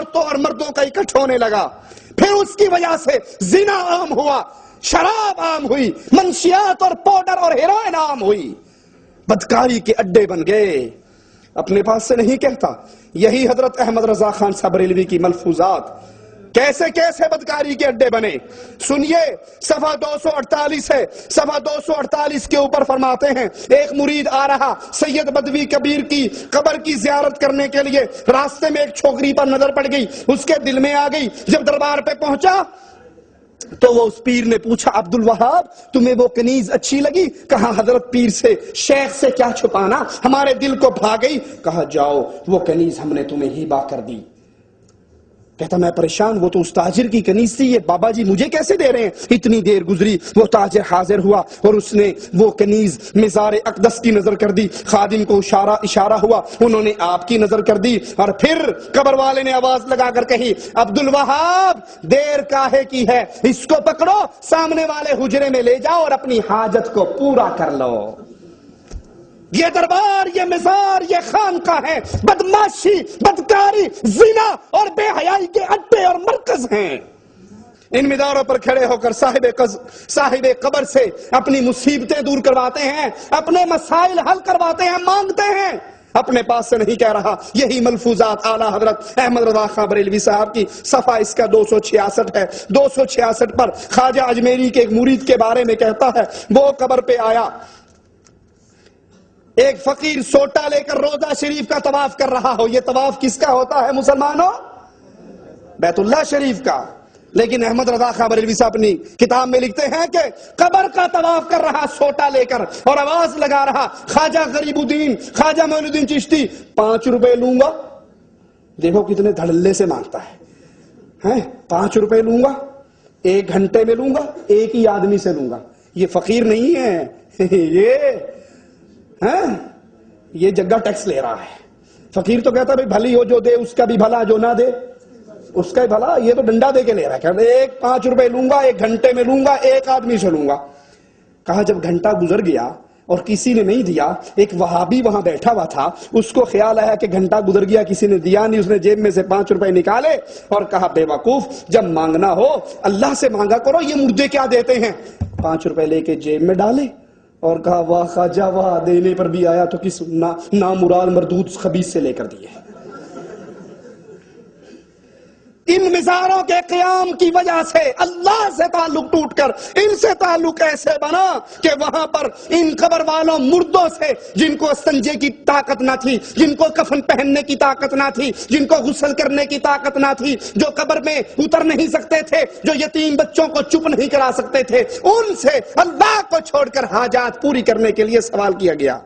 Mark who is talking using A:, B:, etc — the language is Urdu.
A: عورتوں اور مردوں کا اکٹھ ہونے لگا. پھر اس کی وجہ سے زنا عام ہوا, شراب عام ہوئی, منشیات اور پاؤڈر اور ہیروئن عام ہوئی, بدکاری کے اڈے بن گئے. اپنے پاس سے نہیں کہتا, یہی حضرت احمد رضا خان صاحب بریلوی کی ملفوظات کیسے کیسے بدکاری کے اڈے بنے. سنیے صفحہ 248 ہے, صفحہ 248 کے اوپر فرماتے ہیں, ایک مرید آ رہا سید بدوی کبیر کی قبر کی زیارت کرنے کے لیے, راستے میں ایک چھوکری پر نظر پڑ گئی, اس کے دل میں آ گئی. جب دربار پہ پہنچا تو وہ اس پیر نے پوچھا, عبد الوہاب تمہیں وہ کنیز اچھی لگی؟ کہا حضرت پیر سے شیخ سے کیا چھپانا, ہمارے دل کو بھا گئی. کہا جاؤ وہ کنیز ہم نے تمہیں ہبہ کر دی. کہتا میں پریشان, وہ تو اس تاجر کی کنیز تھی, یہ بابا جی مجھے کیسے دے رہے ہیں؟ اتنی دیر گزری, وہ تاجر حاضر ہوا اور اس نے وہ کنیز مزار اقدس کی نظر کر دی. خادم کو اشارہ ہوا, انہوں نے آپ کی نظر کر دی, اور پھر قبر والے نے آواز لگا کر کہی, عبد الوہاب دیر کاہے کی ہے, اس کو پکڑو, سامنے والے حجرے میں لے جاؤ اور اپنی حاجت کو پورا کر لو. یہ دربار, یہ مزار, یہ خانقاہ ہے, بدماشی, بدکاری, زنا اور بے حیائی کے اڈے اور مرکز ہیں. ان مزاروں پر کھڑے ہو کر صاحب قبر سے اپنی مصیبتیں دور کرواتے ہیں, اپنے مسائل حل کرواتے ہیں, مانگتے ہیں, اپنے پاس سے نہیں کہہ رہا. یہی ملفوظات اعلیٰ حضرت احمد رضا خان بریلوی صاحب کی صفحہ اس کا 266 ہے. 266 پر خواجہ اجمیری کے ایک مرید کے بارے میں کہتا ہے, وہ قبر پہ آیا, ایک فقیر سوٹا لے کر روضہ شریف کا طواف کر رہا ہو. یہ طواف کس کا ہوتا ہے مسلمانوں؟ بیت اللہ شریف کا. لیکن احمد رضا خان بریلوی صاحب اپنی کتاب میں لکھتے ہیں کہ قبر کا طواف کر رہا سوٹا لے کر اور آواز لگا رہا, خواجہ غریب الدین, خواجہ معین الدین چشتی, 5 روپے لوں گا. دیکھو کتنے دھڑلے سے مانگتا ہے, 5 روپے لوں گا, 1 گھنٹے میں لوں گا, ایک ہی آدمی سے لوں گا. یہ فقیر نہیں ہے, یہ جگہ ٹیکس لے رہا ہے. فقیر تو کہتا ہے بھلی ہو جو دے اس کا بھی بھلا, جو نہ دے اس کا ہی بھلا. یہ تو ڈنڈا دے کے لے رہا ہے, کہتا 5 روپے لوں گا, 1 گھنٹے میں لوں گا, ایک آدمی سے لوں گا. کہا جب گھنٹہ گزر گیا اور کسی نے نہیں دیا, ایک وہابی وہاں بیٹھا ہوا تھا, اس کو خیال آیا کہ گھنٹہ گزر گیا کسی نے دیا نہیں. اس نے جیب میں سے 5 روپے نکالے اور کہا بے وقوف, جب مانگنا ہو اللہ سے مانگا کرو, یہ مردے کیا دیتے ہیں. 5 روپے لے کے جیب میں ڈالے اور کہا واہ خواجہ واہ, دینے پر بھی آیا تو کس نامراد مردود خبیث سے لے کر دیے. ان مزاروں کے قیام کی وجہ سے اللہ سے تعلق ٹوٹ کر ان سے تعلق ایسے بنا کہ وہاں پر ان قبر والوں مردوں سے, جن کو استنجے کی طاقت نہ تھی, جن کو کفن پہننے کی طاقت نہ تھی, جن کو غسل کرنے کی طاقت نہ تھی, جو قبر میں اتر نہیں سکتے تھے, جو یتیم بچوں کو چپ نہیں کرا سکتے تھے, ان سے اللہ کو چھوڑ کر حاجات پوری کرنے کے لیے سوال کیا گیا.